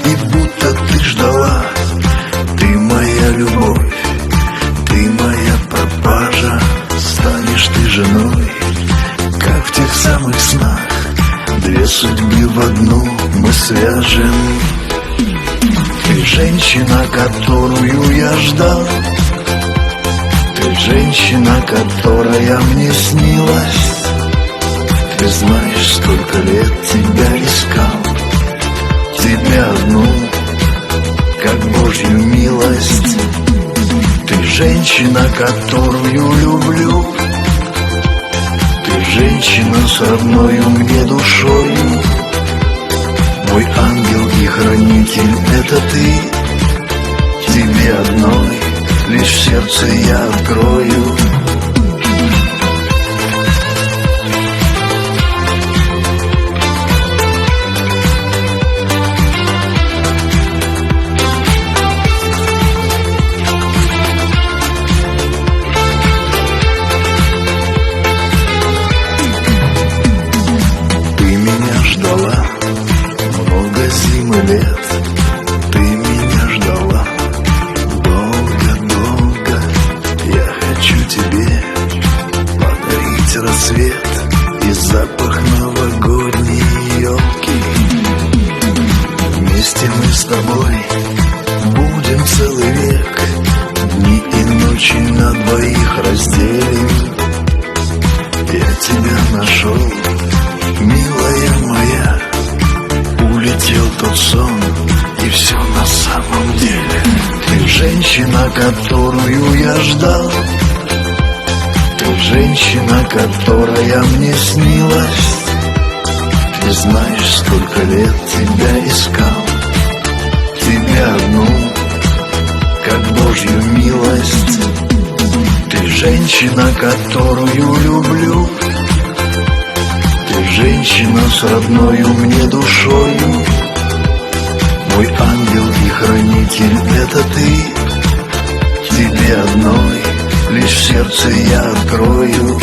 и будто ты ждала. Ты моя любовь, ты моя пропажа, станешь ты женой, как в тех самых снах. Две судьбы в одну мы свяжем. Ты женщина, которую я ждал, ты женщина, которая мне снилась. Ты знаешь, сколько лет тебя искал, тебя одну, как Божью милость. Ты женщина, которую люблю, ты женщина с родною мне душою. Мой ангел и хранитель — это ты. Тебе одной лишь в сердце я открою. Ты меня ждала много зим и лет, ты меня ждала долго-долго. Я хочу тебе подарить рассвет и запах новогодней елки. Вместе мы с тобой будем целый век, дни и ночи на двоих разделим. Я тебя нашел, милая моя. Улетел тот сон, и все на самом деле. Ты женщина, которую я ждал, ты женщина, которая мне снилась. Ты знаешь, сколько лет тебя искал, тебя одну, как Божью милость. Ты женщина, которую люблю, ты женщина с родною мне душою. Мой ангел и хранитель — это ты. Тебе одной лишь в сердце я открою.